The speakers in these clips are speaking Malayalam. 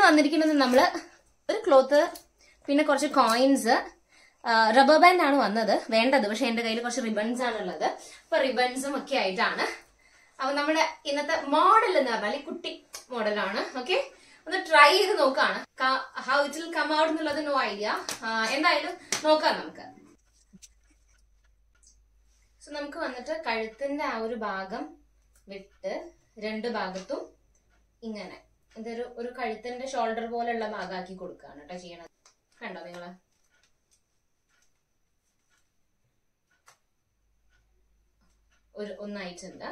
വന്നിരിക്കുന്നത് നമ്മള് ഒരു ക്ലോത്ത്, പിന്നെ കുറച്ച് കോയിൻസ്, റബ്ബർ ബാൻഡ് ആണ് വന്നത് വേണ്ടത്. പക്ഷെ എന്റെ കയ്യിൽ കുറച്ച് റിബൺസ് ആണുള്ളത്. അപ്പൊ റിബൺസും ഒക്കെ ആയിട്ടാണ്. അപ്പൊ നമ്മുടെ ഇന്നത്തെ മോഡൽ എന്ന് പറഞ്ഞാൽ കുട്ടി മോഡലാണ്. ഓക്കെ, ഒന്ന് ട്രൈ ചെയ്ത് നോക്കാണ്. How it will come out എന്നുള്ളത് നോ ഐഡിയ. എന്തായാലും നോക്കാം നമുക്ക്. സോ നമുക്ക് വന്നിട്ട് കഴുത്തിന്റെ ആ ഒരു ഭാഗം വിട്ട് രണ്ട് ഭാഗത്തും ഇങ്ങനെ ഇതൊരു കഴുത്തിന്റെ ഷോൾഡർ പോലെയുള്ള ഭാഗമാക്കി കൊടുക്കുകയാണ് കേട്ടോ ചെയ്യണത്. കണ്ടോ നിങ്ങള്? ഒന്നായിട്ടുണ്ട്.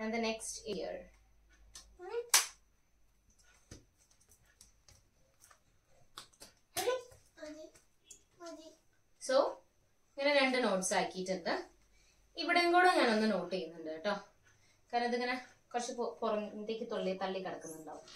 And the next year. So ഇങ്ങനെ രണ്ട് നോട്ട്സ് ആക്കിയിട്ടുണ്ട്. ഇവിടെയും കൂടെ ഞാനൊന്ന് നോട്ട് ചെയ്യുന്നുണ്ട് കേട്ടോ. കാരണം ഇതിങ്ങനെ കുറച്ച് പുറത്തേക്ക് തള്ളി കിടക്കുന്നുണ്ടാവും.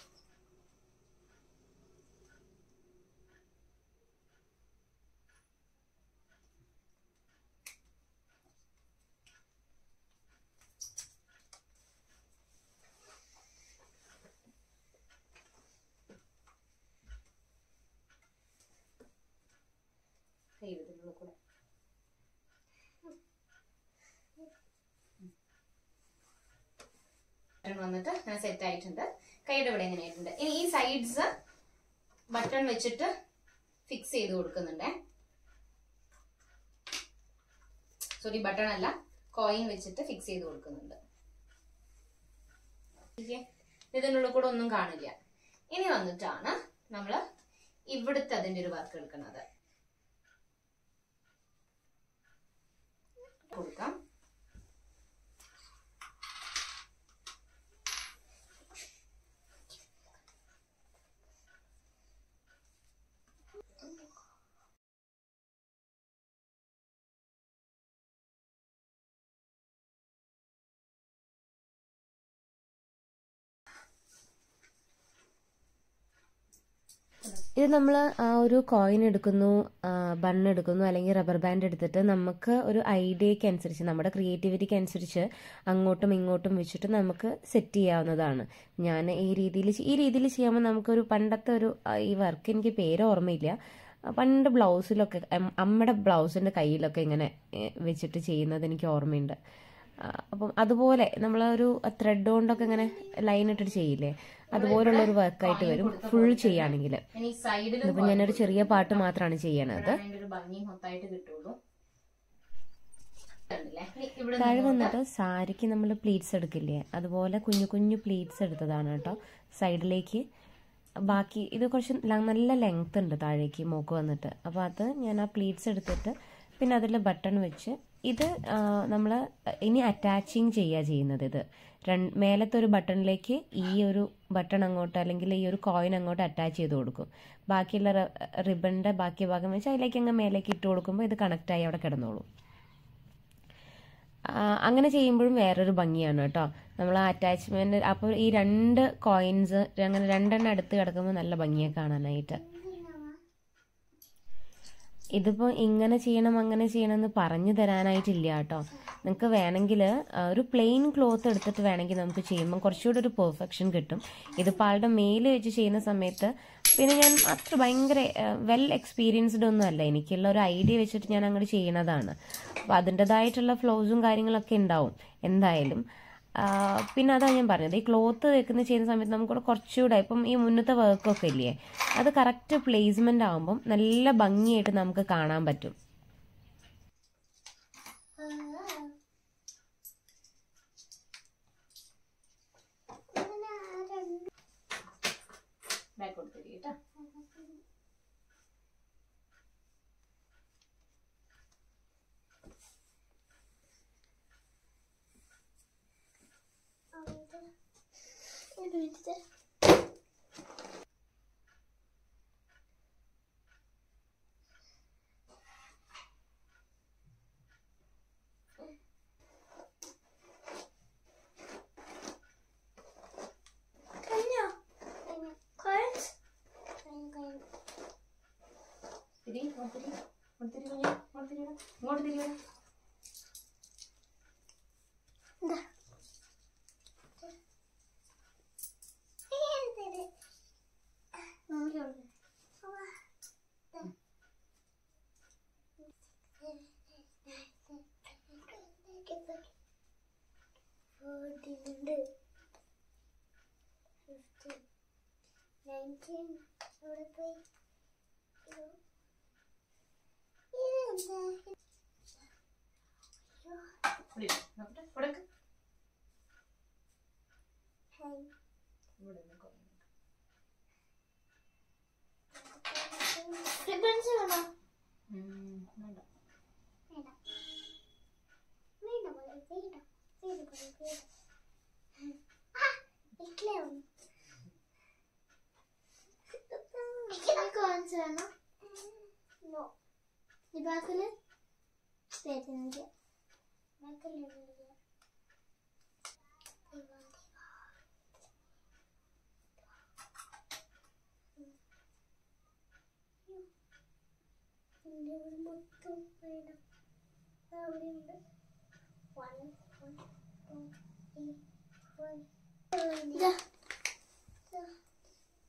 കൂടെ വന്നിട്ട് ഞാൻ സെറ്റ് ആയിട്ടുണ്ട്. കൈയുടെ ഇവിടെ എങ്ങനെ ആയിട്ടുണ്ട്. ഇനി ഈ സൈഡ്സ് ബട്ടൺ വെച്ചിട്ട് ഫിക്സ് ചെയ്ത് കൊടുക്കുന്നുണ്ടേ. സോറി, ബട്ടൺ അല്ല, കോയിൻ വെച്ചിട്ട് ഫിക്സ് ചെയ്ത് കൊടുക്കുന്നുണ്ട്. ഇതിനുള്ളിൽ കൂടെ ഒന്നും കാണില്ല. ഇനി വന്നിട്ടാണ് നമ്മള് ഇവിടുത്തെ അതിന്റെ ഒരു വർക്ക് എടുക്കുന്നത്. കൊടുക്കാം. ഇത് നമ്മൾ ആ ഒരു കോയിൻ എടുക്കുന്നു, ബൺ എടുക്കുന്നു, അല്ലെങ്കിൽ റബ്ബർ ബാൻഡ് എടുത്തിട്ട് നമുക്ക് ഒരു ഐഡിയയ്ക്ക് അനുസരിച്ച് നമ്മുടെ ക്രിയേറ്റിവിറ്റിക്ക് അനുസരിച്ച് അങ്ങോട്ടും ഇങ്ങോട്ടും വെച്ചിട്ട് നമുക്ക് സെറ്റ് ചെയ്യാവുന്നതാണ്. ഞാൻ ഈ രീതിയിൽ ചെയ്യുമ്പോൾ നമുക്കൊരു പണ്ടത്തെ ഒരു ഈ വർക്ക് എനിക്ക് പേര് ഓർമ്മയില്ല. പണ്ട് ബ്ലൗസിലൊക്കെ അമ്മയുടെ ബ്ലൗസിന്റെ കയ്യിലൊക്കെ ഇങ്ങനെ വെച്ചിട്ട് ചെയ്യുന്നത് എനിക്ക് ഓർമ്മയുണ്ട്. അപ്പം അതുപോലെ നമ്മളൊരു ത്രെഡ് കൊണ്ടൊക്കെ ഇങ്ങനെ ലൈൻ ഇട്ടിട്ട് ചെയ്യില്ലേ, അതുപോലുള്ള ഒരു വർക്കായിട്ട് വരും ഫുൾ ചെയ്യുകയാണെങ്കിൽ. ഇതിപ്പോ ഞാനൊരു ചെറിയ പാട്ട് മാത്രമാണ് ചെയ്യണത്. താഴെ വന്നിട്ട് സാരിക്ക് നമ്മൾ പ്ലീറ്റ്സ് എടുക്കില്ലേ, അതുപോലെ കുഞ്ഞു കുഞ്ഞു പ്ലീറ്റ്സ് എടുത്തതാണ് കേട്ടോ സൈഡിലേക്ക്. ബാക്കി ഇത് കുറച്ച് നല്ല ലെങ്ത് ഉണ്ട് താഴേക്ക് മോക്ക് വന്നിട്ട്. അപ്പോൾ അത് ഞാൻ ആ പ്ലീറ്റ്സ് എടുത്തിട്ട് പിന്നെ അതിൽ ബട്ടൺ വെച്ച് ഇത് നമ്മൾ ഇനി അറ്റാച്ചിങ് ചെയ്യുന്നത്. ഇത് മേലത്തെ ഒരു ബട്ടണിലേക്ക് ഈ ഒരു ബട്ടൺ അങ്ങോട്ട് അല്ലെങ്കിൽ ഈ ഒരു കോയിൻ അങ്ങോട്ട് അറ്റാച്ച് ചെയ്ത് കൊടുക്കും. ബാക്കിയുള്ള റിബണിന്റെ ബാക്കി ഭാഗം വെച്ച് അതിലേക്ക് അങ്ങ് മേലേക്ക് ഇട്ട് കൊടുക്കുമ്പോൾ ഇത് കണക്റ്റായി അവിടെ കിടന്നോളും. അങ്ങനെ ചെയ്യുമ്പോഴും വേറൊരു ഭംഗിയാണ് കേട്ടോ നമ്മൾ ആ അറ്റാച്ച്മെന്റ്. അപ്പോൾ ഈ രണ്ട് കോയിൻസ് അങ്ങനെ രണ്ടെണ്ണം അടുത്ത് കിടക്കുമ്പോൾ നല്ല ഭംഗിയാണ് കാണാനായിട്ട്. ഇതിപ്പോൾ ഇങ്ങനെ ചെയ്യണം അങ്ങനെ ചെയ്യണം എന്ന് പറഞ്ഞു തരാനായിട്ടില്ല കേട്ടോ. നിങ്ങൾക്ക് വേണമെങ്കിൽ ഒരു പ്ലെയിൻ ക്ലോത്ത് എടുത്തിട്ട് വേണമെങ്കിൽ നമുക്ക് ചെയ്യുമ്പോൾ കുറച്ചുകൂടി ഒരു പെർഫെക്ഷൻ കിട്ടും. ഇതിപ്പോൾ ആളുടെ മേല് വെച്ച് ചെയ്യുന്ന സമയത്ത് പിന്നെ ഞാൻ അത്ര ഭയങ്കര വെൽ എക്സ്പീരിയൻസ്ഡ് ഒന്നും അല്ല, എനിക്കുള്ള ഒരു ഐഡിയ വെച്ചിട്ട് ഞാൻ അങ്ങോട്ട് ചെയ്യണതാണ്. അപ്പോൾ അതിൻ്റെതായിട്ടുള്ള ഫ്ലോസും കാര്യങ്ങളൊക്കെ ഉണ്ടാവും എന്തായാലും. പിന്നെ അതാ ഞാൻ പറഞ്ഞത്, ഈ ക്ലോത്ത് ചെയ്യുന്ന സമയത്ത് നമുക്ക് കുറച്ചുകൂടെ ഇപ്പം ഈ മുന്നത്തെ വർക്കൊക്കെ ഇല്ലേ അത് കറക്റ്റ് പ്ലേസ്മെന്റ് ആകുമ്പം നല്ല ഭംഗിയായിട്ട് നമുക്ക് കാണാൻ പറ്റും.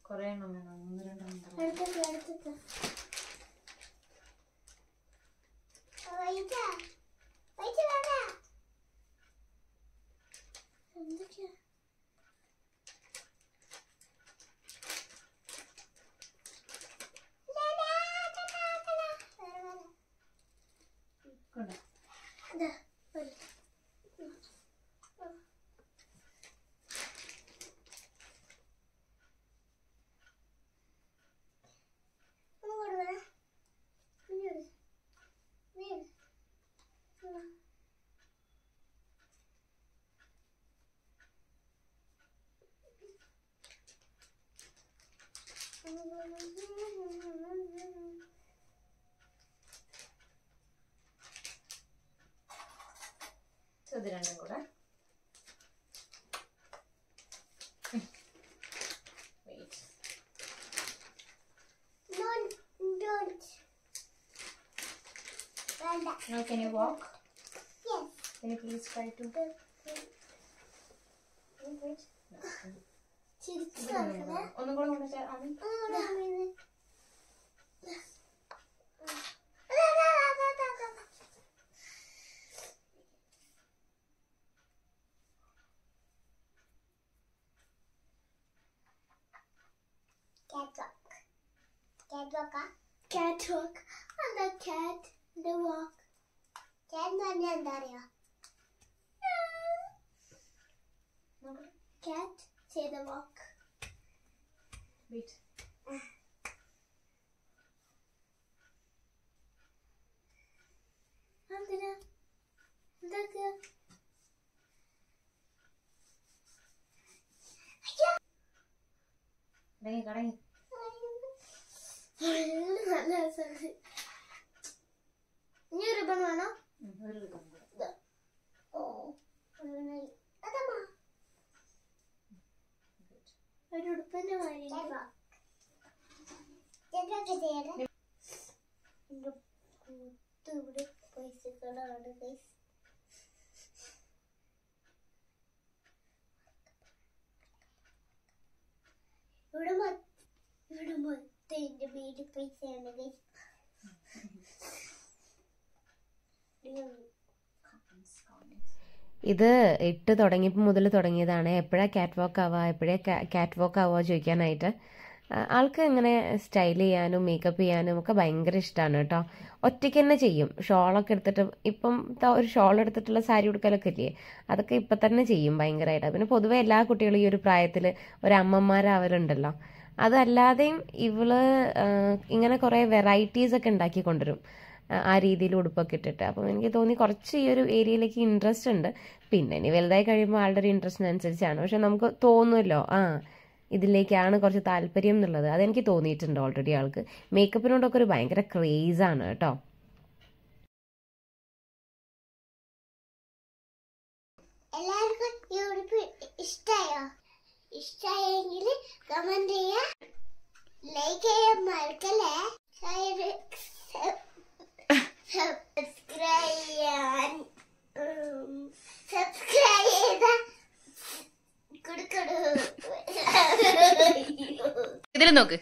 കൊറേ എണ്ണം വേണം, 1-2 ഇത് രണ്ടും കൂടെ Now can you walk? Yes. Can you please try to? ഒന്നും കൂടെ കൊണ്ടുവച്ചാൽ Catwalk. And the cat, the walk. Cat and Daria. Cat, say the walk. Wait. കടങ്ങി ഇനി റിബൺ വേണോ? ഒരു റിബൺ കൂടെ. ഒരു ഉടുപ്പിന്റെ മാതിരി ഇവിടെ പൈസകളാണ് ഗൈസ്. ഇവിടെ മൊത്തം എന്റെ വീട് പൈസയാണ് ഗൈസ്. ഇത് ഇട്ട് തുടങ്ങിയപ്പോൾ മുതൽ തുടങ്ങിയതാണ്. എപ്പോഴാണ് ക്യാറ്റ് വാക്ക് ആവുക, എപ്പോഴേ ക്യാറ്റ് വാക്ക് ആവുക ചോദിക്കാനായിട്ട്. ആൾക്ക് ഇങ്ങനെ സ്റ്റൈൽ ചെയ്യാനും മേക്കപ്പ് ചെയ്യാനും ഒക്കെ ഭയങ്കര ഇഷ്ടമാണ് കേട്ടോ. ഒറ്റയ്ക്ക് തന്നെ ചെയ്യും. ഷോളൊക്കെ എടുത്തിട്ട്, ഇപ്പം ഒരു ഷോൾ എടുത്തിട്ടുള്ള സാരി ഉടുക്കലൊക്കെ ഇല്ലേ, അതൊക്കെ ഇപ്പം തന്നെ ചെയ്യും ഭയങ്കരമായിട്ട്. പിന്നെ പൊതുവെ എല്ലാ കുട്ടികളും ഈ ഒരു പ്രായത്തിൽ ഒരു അമ്മമാരാവലുണ്ടല്ലോ. അതല്ലാതെയും ഇവള് ഇങ്ങനെ കുറേ വെറൈറ്റീസ് ഒക്കെ ഉണ്ടാക്കി കൊണ്ടുവരും ആ രീതിയിൽ ഉടുപ്പൊക്കെ ഇട്ടിട്ട്. അപ്പം എനിക്ക് തോന്നി കുറച്ച് ഈ ഒരു ഏരിയയിലേക്ക് ഇൻട്രസ്റ്റ് ഉണ്ട്. പിന്നെ ഇനി വലുതായി കഴിയുമ്പോൾ ആളുടെ ഒരു ഇൻട്രസ്റ്റിനനുസരിച്ചാണ്. പക്ഷെ നമുക്ക് തോന്നുമല്ലോ ഇതിലേക്കാണ് കുറച്ച് താല്പര്യം എന്നുള്ളത്. അതെനിക്ക് തോന്നിയിട്ടുണ്ട് ഓൾറെഡി. ആൾക്ക് മേക്കപ്പിനോടൊക്കെ ഒരു ഭയങ്കര ക്രേസാണ് കേട്ടോ. എല്ലാവർക്കും ഈ ഉടുപ്പ് ഇഷ്ടമായോ? ഇഷ്ടമായെങ്കിൽ കമന്റ് ചെയ്യാ, ലൈക്ക് ചെയ്യാൻ മറക്കല്ലേ, സബ്സ്ക്രൈബ് ചെയ്ത കൊടുക്കണു. ഇതിൽ നോക്ക്.